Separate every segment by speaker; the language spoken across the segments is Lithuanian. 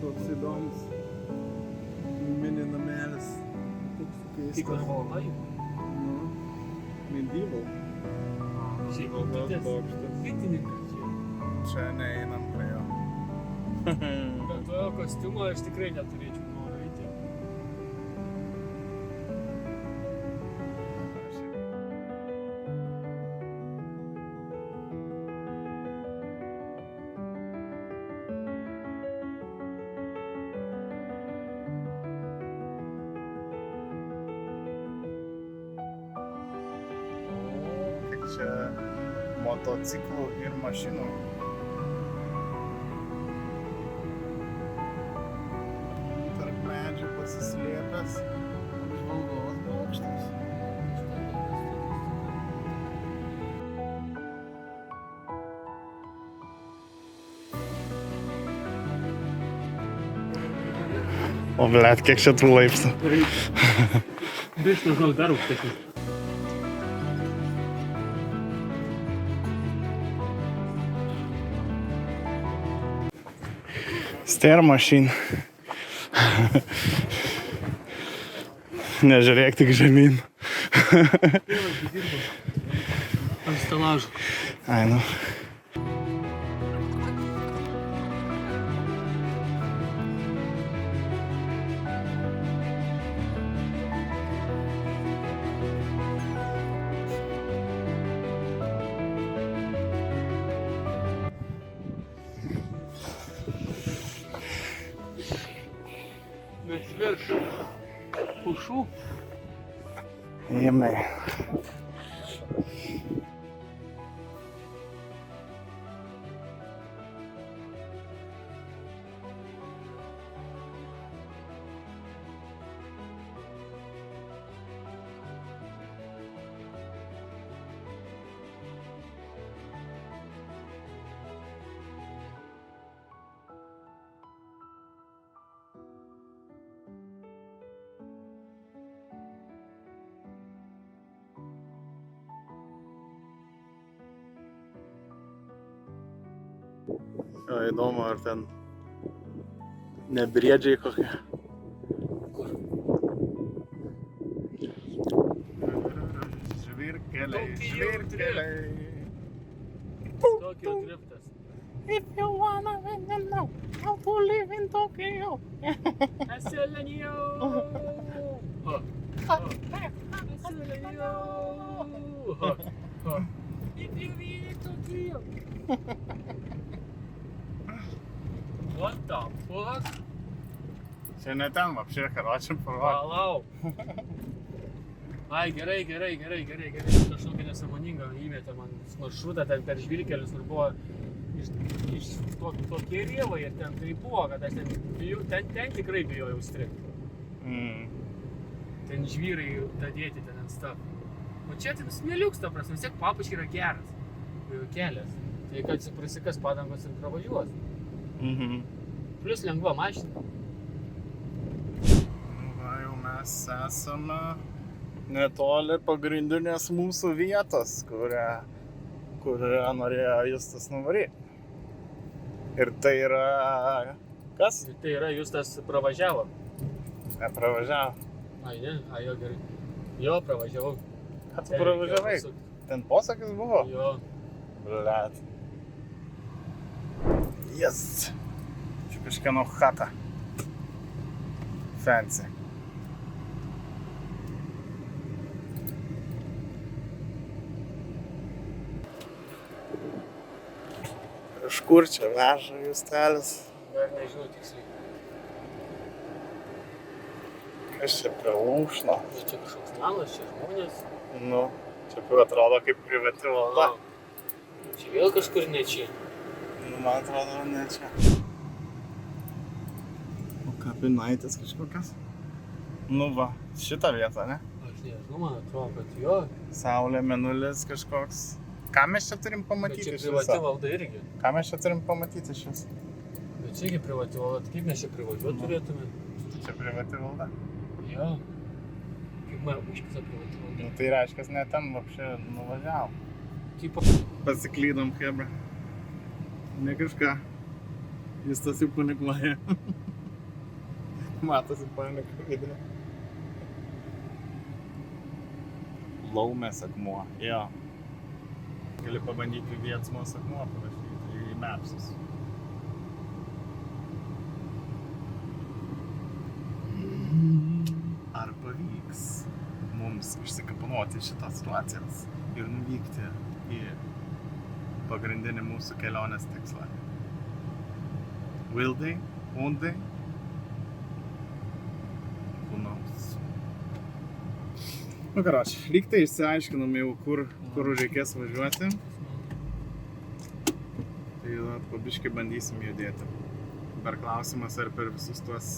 Speaker 1: toks įdomus mini namelis. Toks keistas.
Speaker 2: Kaip arvalai?
Speaker 1: Nu, medieval.
Speaker 2: Šiaip
Speaker 1: Maldos bokštas.
Speaker 2: bitininkas čia.
Speaker 1: Čia neeinam prie jo.
Speaker 2: Bet to kostiumo aš tikrai neturėčiau noro eiti.
Speaker 1: Kiek čia motociklų ir mašinų. Tarp medžių pasislėpęs apžvalgos bokštas. O blet, kiek čia tų laipsnių.
Speaker 2: Biškas gal dar aukštesnis.
Speaker 1: Stair machine. Nežiūrėk tik žemyn.
Speaker 2: Ant stelažo.
Speaker 1: Ai, nu.
Speaker 2: Mes virš pušų.
Speaker 1: Ėmai. O, įdomu, ar ten nebriedžiai kokie.
Speaker 2: Kur?
Speaker 1: Žvyrkeliai,
Speaker 2: Tokio
Speaker 1: žvyrkeliai.
Speaker 2: Tokio driftas.
Speaker 3: If you wanna know how to live in Tokyo.
Speaker 2: Aselenio! Aselenio! If you really Tokyo! What the fuck?
Speaker 1: Čia ne ten, apšė, karočiam parodė.
Speaker 2: Palauk. Ai, gerai. Kažkokia nesąmoninga įmetė man maršrutą ten per žvyrkelius, kur buvo iš tokie rėvai ir ten tai buvo, kad aš ten tikrai bijojau strikti. Ten žvyrai dadėti ten ant stap. O čia ten smėliuks, ta prasme, vis tiek papučiai yra geras kelias. Tai kad prasikas padangos ir pravažiuos. Plius lengva mašina.
Speaker 1: Va, jau mes esame netoli pagrindinės mūsų vietos, kurią norėjo Justas nuvaryti. Ir tai yra... Kas?
Speaker 2: Ir tai yra Justas pravažiavo.
Speaker 1: Nepravažiavo.
Speaker 2: Ai, ne? Ai, jo, gerai. Jo, pravažiavau.
Speaker 1: Ką tu pravažiavai? Ten posakis buvo?
Speaker 2: Jo.
Speaker 1: Blet. Yes! Čia kažkieno chata. Fancy. Kažkur čia veža Justelis.
Speaker 2: Dar nežinau tiksliai.
Speaker 1: Kas čia prie Lūšno?
Speaker 2: Čia kažkoks namas, čia žmonės.
Speaker 1: Nu, čia atrodo kaip privati valda.
Speaker 2: Čia vėl kažkur ne čia.
Speaker 1: Nu, man atrodo, ne čia. O kapinaitės kažkokios? Nu va, šitą vietą, ne?
Speaker 2: Aš nežinau, man atrodo, kad jo.
Speaker 1: Saulė, mėnulis kažkoks. Ką mes čia turim
Speaker 2: Bet
Speaker 1: pamatyti
Speaker 2: čia
Speaker 1: iš
Speaker 2: privati
Speaker 1: viso?
Speaker 2: valda irgi.
Speaker 1: Ką mes čia turim pamatyti iš viso?
Speaker 2: Bet čia irgi privati valda. Kaip mes čia privažiuoti turėtume?
Speaker 1: Čia privati valda.
Speaker 2: Jo. Kaip man užpisa privati valda.
Speaker 1: Nu tai reiškia, ne ten vapšė nuvažiavom.
Speaker 2: Tipo,
Speaker 1: Pasiklydom, hebra. Ne kažką. Jis tas jau panikuoja. Matosi panika vidinė. Laumės akmuo, jo. Gali pabandyti Vietsmos akmuo parašyti į Mapsus. Ar pavyks mums išsikapanuoti šitas situacijas ir nuvykti į pagrindinį mūsų kelionės tikslą? Will they? Won't they? Who knows? Nu, karoči, lyg tai išsiaiškinom jau, kur reikės važiuoti. Tai po biškį bandysim judėti. Dar klausimas, ar per visus tuos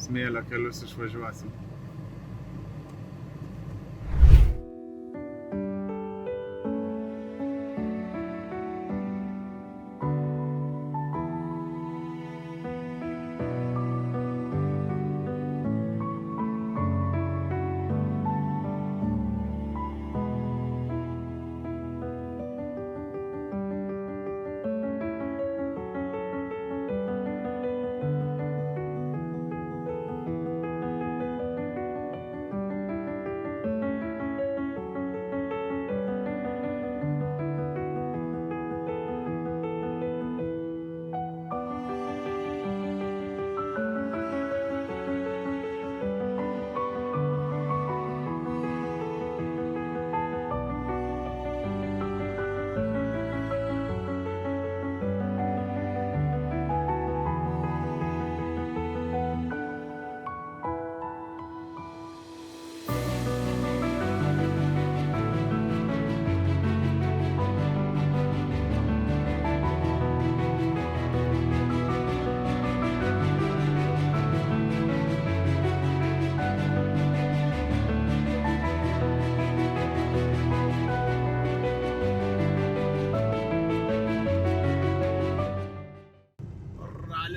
Speaker 1: smėlio kelius išvažiuosim.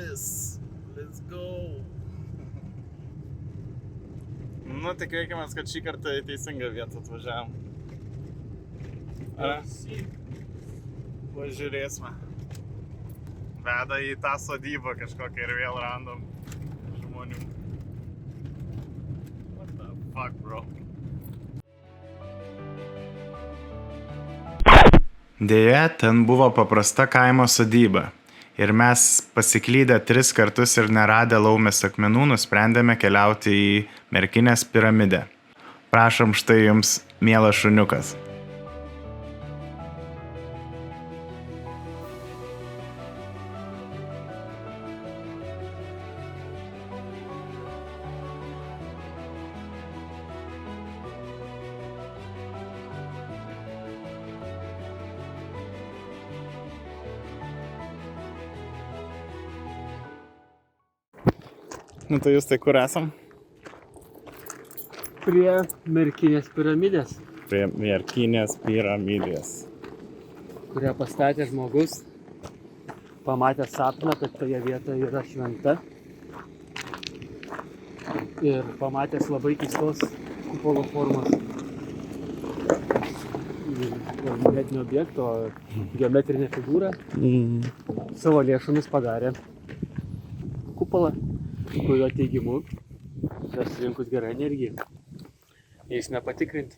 Speaker 1: Let's go! Nu, tikėkime, kad šį kartą į teisingą vietą atvažiavom. Pažiūrėsime. Veda į tą sodybą kažkokią ir vėl random žmonių. What the fuck, bro? Deja, ten buvo paprasta kaimo sodyba. Ir mes pasiklydę 3 kartus ir neradę laumės akmenų nusprendėme keliauti į Merkinės piramidę. Prašom, štai jums mielas šuniukas. Nu tai jūs tai kur esam?
Speaker 2: Prie Merkinės piramidės,
Speaker 1: Prie Merkinės piramidės.
Speaker 2: kurią pastatė žmogus, pamatė sapną, kad toje vietoje yra šventa. Ir pamatęs labai keistos kupolo formos geometrinio objekto, geometrinę figūrą, savo lėšomis padarė kupolą, kurio teigimu yra surinkus gerą energiją. Eisime patikrinti.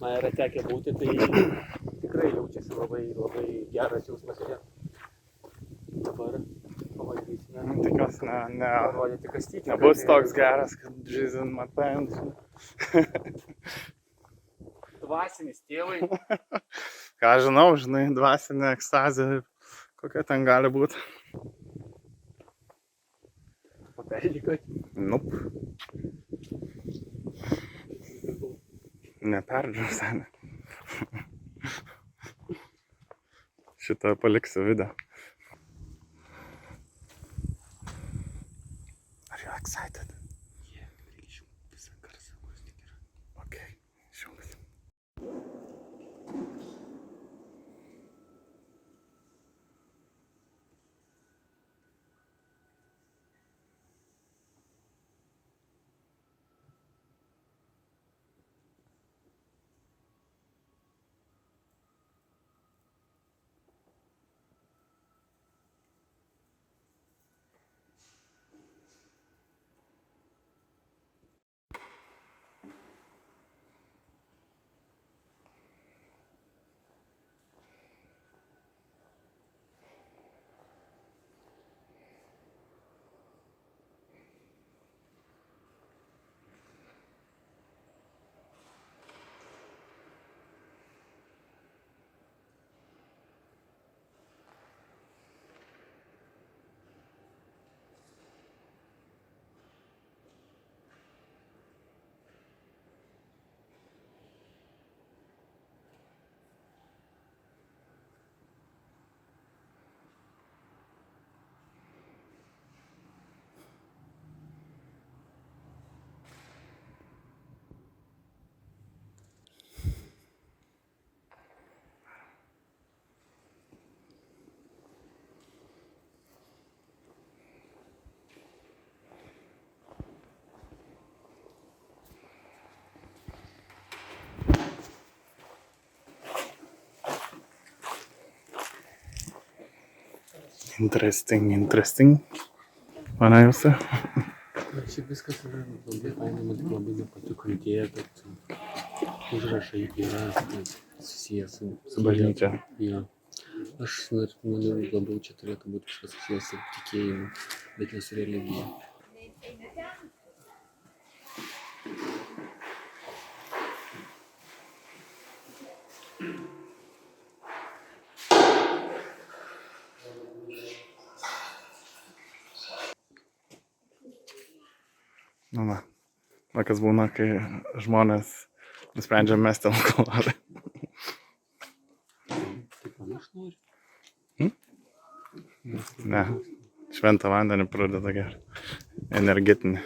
Speaker 2: Man yra tekę būti, tai tikrai jaučiasi labai geras jausmas čia. Dabar pamatysime.
Speaker 1: Tikiuosi,
Speaker 2: Parodyti kastyti.
Speaker 1: nebus toks geras, kad Džizin Matans.
Speaker 2: Dvasinis tėvai.
Speaker 1: Ką žinau, žinai, dvasinė ekstazė, kokia ten gali būti.
Speaker 2: Paperlikot.
Speaker 1: Nup. Neperdžiau senę. Šitą paliksiu video. Are you excited?
Speaker 2: Visą garsą, kuris tik yra.
Speaker 1: Okay, išjungs. Interesting. Mana jūsų?
Speaker 2: Bet šiaip viskas yra labai fainai, man tik labai nepatiko idėja, kad užrašai yra susijęs
Speaker 1: Su bažnyčia.
Speaker 2: Jo. Aš manau, labiau čia turėtų būti kažkas susijęs su tikėjimu, bet ne su religija.
Speaker 1: Nu, va, kas būna, kai žmonės nusprendžia mesti alkoholį.
Speaker 2: Taip, man aš noriu.
Speaker 1: Ne, šventą vandenį pradeda gerti. Energetinį.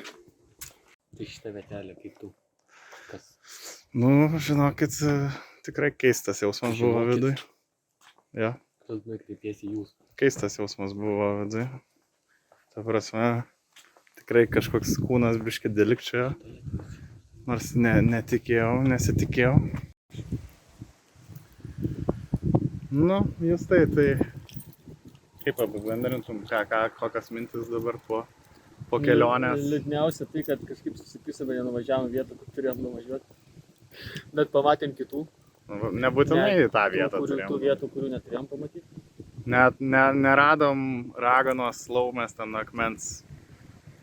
Speaker 2: Tai šitą vietelę kaip tu. Kas?
Speaker 1: Nu, žinokit, tikrai keistas jausmas buvo viduj. Jo,
Speaker 2: Kas kreipiesi jūs?
Speaker 1: keistas jausmas buvo viduj. Ta prasme, tikrai kažkoks kūnas biškį delikčiojo. Nors nesitikėjau. Nu, jūs tai kaip apibendrintum, kokias mintis dabar po kelionės.
Speaker 2: Liūdniausia tai, kad kažkaip susipisame, nenuvažiavom vietą, kur turėjom nuvažiuoti. Bet pamatėm kitų.
Speaker 1: Nebūtinai į tą vietą
Speaker 2: Tų
Speaker 1: turėjom.
Speaker 2: vietų, kurių neturėjom pamatyti.
Speaker 1: Net neradom raganos laumės ten akmens.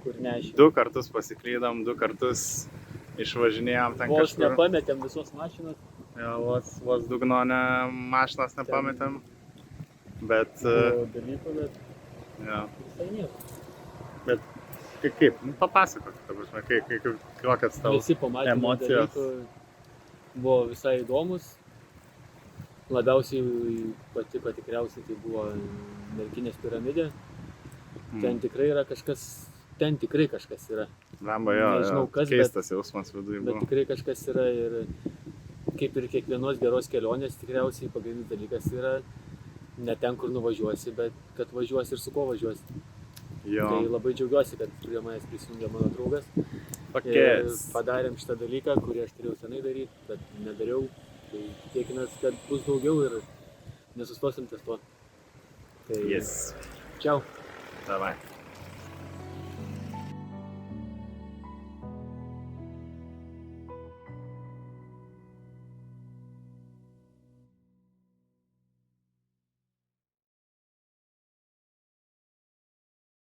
Speaker 2: Kur neaiškiai.
Speaker 1: 2 kartus pasiklydom, 2 kartus išvažinėjom ten
Speaker 2: Vos
Speaker 1: kažkur.
Speaker 2: nepametėm visos mašinos.
Speaker 1: Ja, vos dugno mašinas nepametėm. Bet,
Speaker 2: Buvo dalykų, bet
Speaker 1: ja.
Speaker 2: visai nieko.
Speaker 1: Kaip? Nu, papasakok, ta prasme, kokias tavo
Speaker 2: Visi pamatėme
Speaker 1: emocijos.
Speaker 2: dalykų. Buvo visai įdomus. Labiausiai patiko tikriausiai tai buvo Merkinės piramidė. Ten tikrai yra kažkas, yra.
Speaker 1: Lemba, jo,
Speaker 2: Nežinau kas, bet-
Speaker 1: keistas jausmas viduje
Speaker 2: Bet
Speaker 1: buvo.
Speaker 2: tikrai kažkas yra ir kaip ir kiekvienos geros kelionės tikriausiai pagrindinis dalykas yra ne ten, kur nuvažiuosi, bet kad važiuosi ir su kuo važiuosi.
Speaker 1: Jo,
Speaker 2: Tai labai džiaugiuosi, kad prie manęs prisijungė mano draugas. Ir
Speaker 1: pakės.
Speaker 2: padarėm šitą dalyką, kurį aš turėjau senai daryti, bet nedariau. Tai tikėkime, kad bus daugiau ir nesustosim ties tuo. Tai
Speaker 1: Yes.
Speaker 2: čiau.
Speaker 1: Davai.